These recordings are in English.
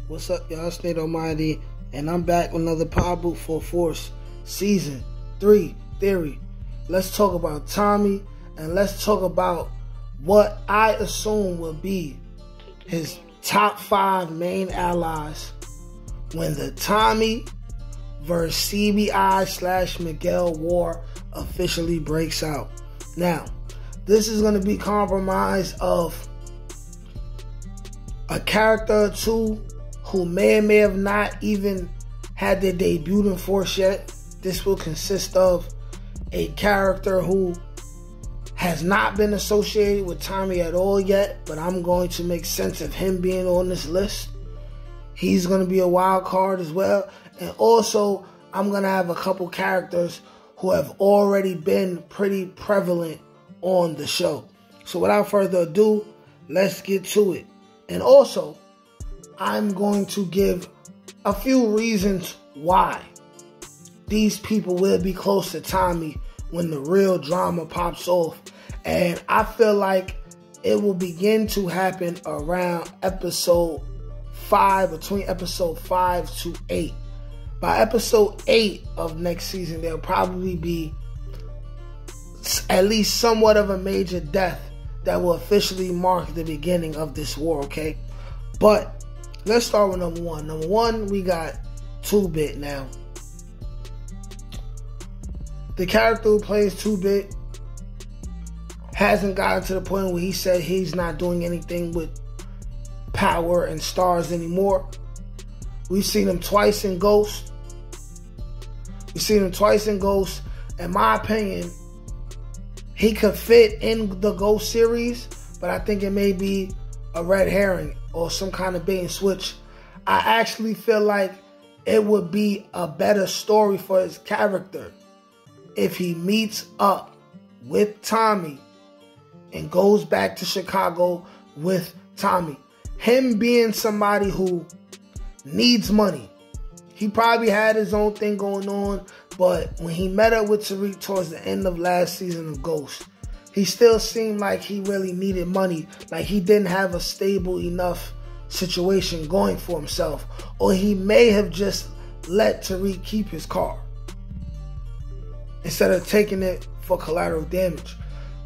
What's up, y'all? State Almighty, and I'm back with another Power Boot for Force Season 3 Theory. Let's talk about Tommy, and let's talk about what I assume will be his top 5 main allies when the Tommy versus CBI / Miguel war officially breaks out. Now, this is going to be compromised of a character or two who may or may have not even had their debut in Force yet. This will consist of a character who has not been associated with Tommy at all yet, but I'm going to make sense of him being on this list. He's going to be a wild card as well. And also, I'm going to have a couple characters who have already been pretty prevalent on the show. So without further ado, let's get to it. And also, I'm going to give a few reasons why these people will be close to Tommy when the real drama pops off. And I feel like it will begin to happen around episode 5, between episode 5 to 8. By episode 8 of next season, there'll probably be at least somewhat of a major death that will officially mark the beginning of this war, okay? But let's start with number 1. Number 1, we got 2-Bit now. The character who plays 2-Bit hasn't gotten to the point where he said he's not doing anything with Power and Starz anymore. We've seen him twice in Ghost. In my opinion, he could fit in the Ghost series, but I think it may be a red herring or some kind of bait and switch. I actually feel like it would be a better story for his character if he meets up with Tommy and goes back to Chicago with Tommy. Him being somebody who needs money. He probably had his own thing going on, but when he met up with Tariq towards the end of last season of Ghost, he still seemed like he really needed money, like he didn't have a stable enough situation going for himself, or he may have just let Tariq keep his car instead of taking it for collateral damage.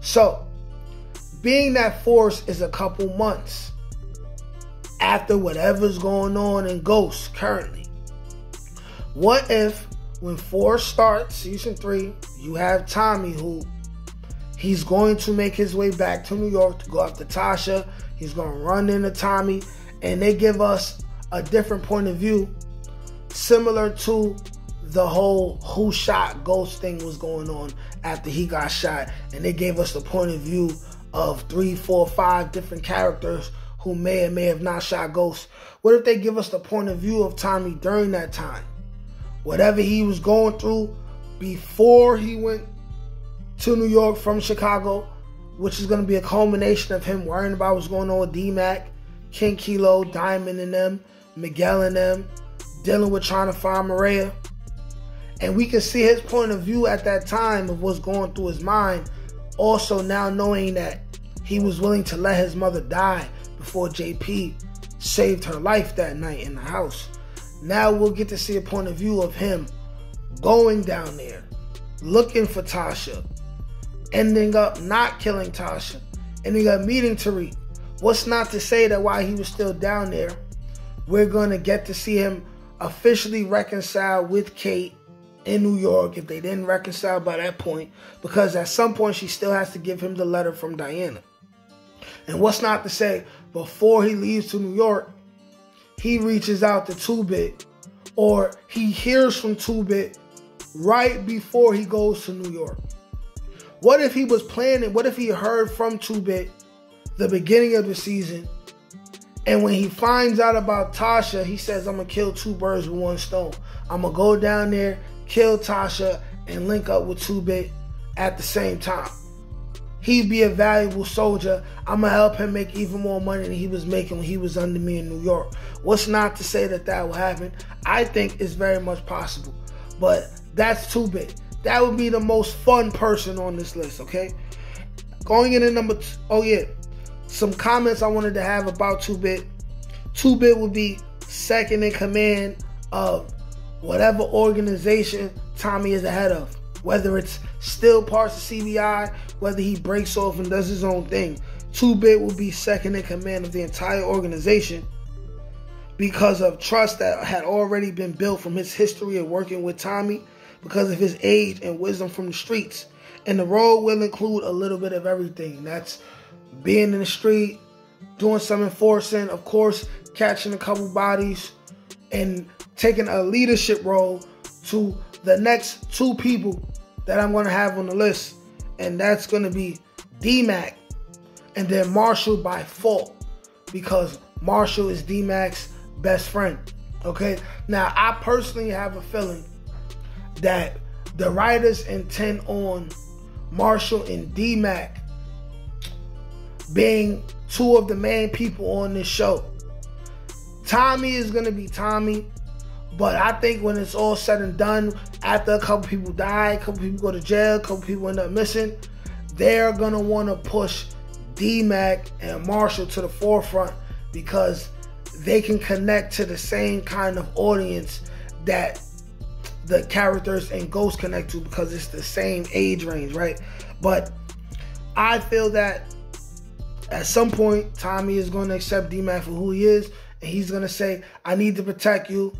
So, being that Force is a couple months after whatever's going on in Ghost currently, what if when Force starts season 3, you have Tommy who he's going to make his way back to New York to go after Tasha. He's going to run into Tommy, and they give us a different point of view, similar to the whole who shot Ghost thing was going on after he got shot. And they gave us the point of view of 3, 4, 5 different characters who may or may have not shot Ghost. What if they give us the point of view of Tommy during that time? Whatever he was going through before he went to New York from Chicago, which is going to be a culmination of him worrying about what's going on with D-Mac, King Kilo, Diamond and them, Miguel and them, dealing with trying to find Maria. And we can see his point of view at that time of what's going through his mind. Also now knowing that he was willing to let his mother die before JP saved her life that night in the house. Now we'll get to see a point of view of him going down there, looking for Tasha, ending up not killing Tasha, ending up meeting Tariq. What's not to say that while he was still down there, we're going to get to see him officially reconcile with Kate in New York if they didn't reconcile by that point, because at some point she still has to give him the letter from Diana. And what's not to say, before he leaves to New York, he reaches out to 2-Bit, or he hears from 2-Bit right before he goes to New York. What if he was planning, what if he heard from 2-Bit the beginning of the season, and when he finds out about Tasha, he says, I'm going to kill 2 birds with 1 stone. I'm going to go down there, kill Tasha, and link up with 2-Bit at the same time. He'd be a valuable soldier. I'm going to help him make even more money than he was making when he was under me in New York. What's not to say that that will happen? I think it's very much possible. But that's 2-Bit. That would be the most fun person on this list, okay? Going into number 2, some comments I wanted to have about 2-Bit. 2-Bit would be second in command of whatever organization Tommy is the head of. Whether it's still parts of CBI, whether he breaks off and does his own thing. 2-Bit will be second in command of the entire organization because of trust that had already been built from his history of working with Tommy, because of his age and wisdom from the streets. And the role will include a little bit of everything. That's being in the street, doing some enforcing, of course, catching a couple bodies, and taking a leadership role to the next 2 people that I'm going to have on the list. And that's going to be D-Mac and then Marshall by fault, because Marshall is D-Mac's best friend. Okay? Now, I personally have a feeling that the writers intend on Marshall and D-Mac being 2 of the main people on this show. Tommy is going to be Tommy, but I think when it's all said and done, after a couple people die, a couple people go to jail, a couple people end up missing, they're going to want to push D-Mac and Marshall to the forefront because they can connect to the same kind of audience that the characters in Ghost connect to, because it's the same age range, right? But I feel that at some point, Tommy is going to accept D-Mac for who he is, and he's going to say, I need to protect you.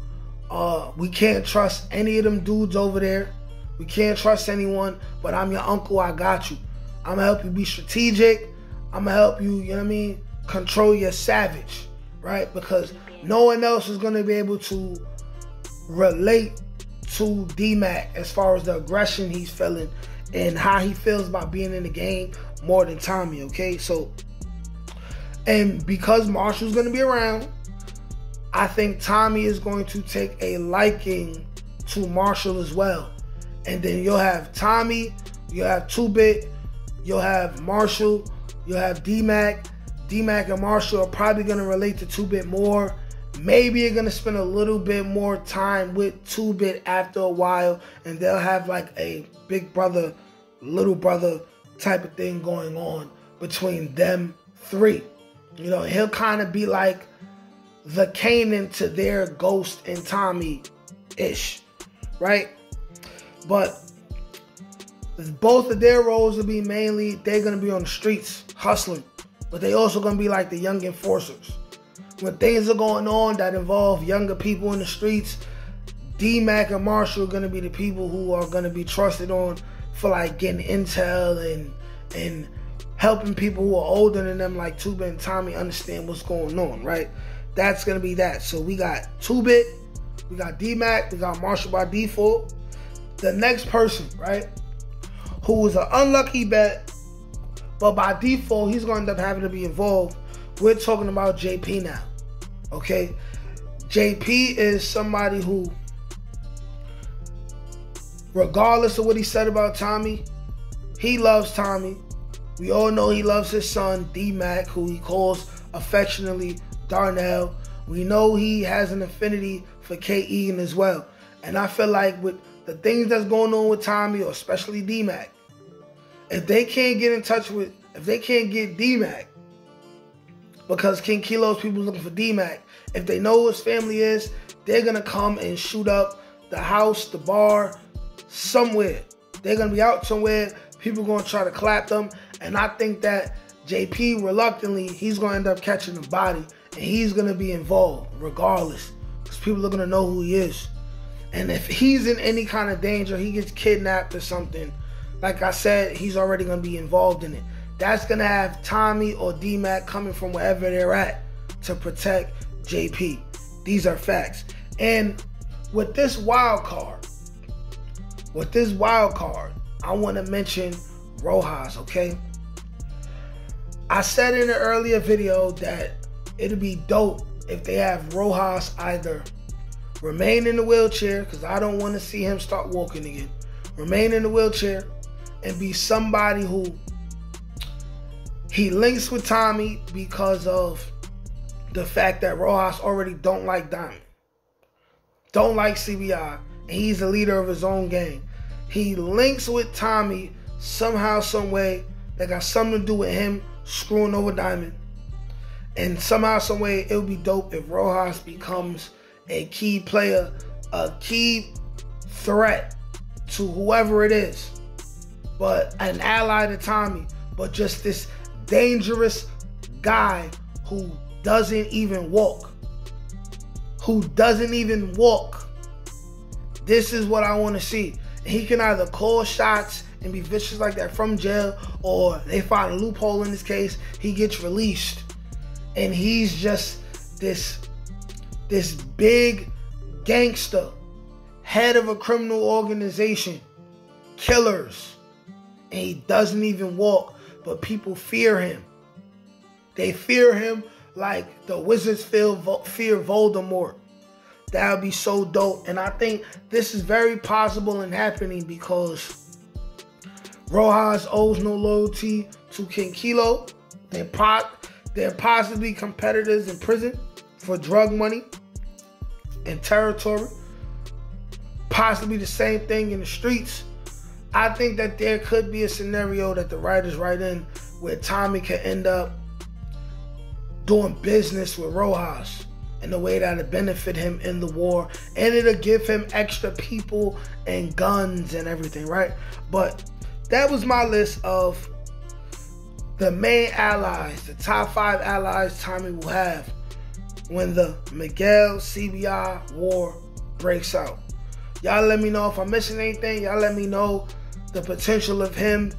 We can't trust any of them dudes over there. We can't trust anyone, but I'm your uncle. I got you. I'm going to help you be strategic. I'm going to help you, you know what I mean, control your savage, right? Because no one else is going to be able to relate to D-Mac as far as the aggression he's feeling and how he feels about being in the game more than Tommy, okay? So, and because Marshall's going to be around, I think Tommy is going to take a liking to Marshall as well. And then you'll have Tommy, you'll have 2-Bit, you'll have Marshall, you'll have D-Mac. D-Mac and Marshall are probably going to relate to 2-Bit more. Maybe you're going to spend a little bit more time with 2-Bit after a while, and they'll have like a big brother, little brother type of thing going on between them 3. You know, he'll kind of be like the Kanan to their Ghost and Tommy-ish, right? But both of their roles will be mainly, they're going to be on the streets hustling, but they also going to be like the young enforcers. When things are going on that involve younger people in the streets, D-Mac and Marshall are going to be the people who are going to be trusted on for like getting intel and helping people who are older than them like 2-Bit and Tommy understand what's going on, right? That's going to be that. So we got 2-Bit, we got D-Mac, we got Marshall by default. The next person, right, who was an unlucky bet, but by default, he's going to end up having to be involved. We're talking about JP now, okay? JP is somebody who, regardless of what he said about Tommy, he loves Tommy. We all know he loves his son, D-Mac, who he calls affectionately Darnell. We know he has an affinity for K. Egan as well. And I feel like with the things that's going on with Tommy, or especially D-Mac, if they can't get in touch with, if they can't get D-Mac, because King Kilo's people looking for D-Mac, if they know who his family is, they're going to come and shoot up the house, the bar, somewhere. They're going to be out somewhere. People are going to try to clap them. And I think that JP, reluctantly, he's going to end up catching the body. And he's going to be involved regardless, because people are going to know who he is. And if he's in any kind of danger, he gets kidnapped or something, like I said, he's already going to be involved in it. That's going to have Tommy or D-Mac coming from wherever they're at to protect JP. These are facts. And with this wild card, I want to mention Rojas, okay? I said in an earlier video that it'd be dope if they have Rojas either remain in the wheelchair, because I don't want to see him start walking again. Remain in the wheelchair and be somebody who he links with Tommy because of the fact that Rojas already don't like Diamond, don't like CBI, and he's the leader of his own gang. He links with Tommy somehow, some way that got something to do with him screwing over Diamond. And somehow, some way, it would be dope if Rojas becomes a key player, a key threat to whoever it is, but an ally to Tommy, but just this dangerous guy who doesn't even walk. This is what I want to see. He can either call shots and be vicious like that from jail, or they find a loophole in this case, he gets released, and he's just this big gangster, head of a criminal organization, killers, and he doesn't even walk, but people fear him. They fear him like the Wizards fear Voldemort. That would be so dope. And I think this is very possible and happening because Rojas owes no loyalty to King Kilo. They're possibly competitors in prison for drug money and territory. Possibly the same thing in the streets. I think that there could be a scenario that the writers write in where Tommy could end up doing business with Rojas in a way that'll benefit him in the war, and it'll give him extra people and guns and everything, right? But that was my list of the main allies, the top 5 allies Tommy will have when the Miguel CBI war breaks out. Y'all let me know if I'm missing anything. Y'all let me know the potential of him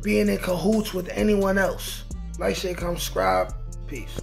being in cahoots with anyone else. Like, share, comment, subscribe. Peace.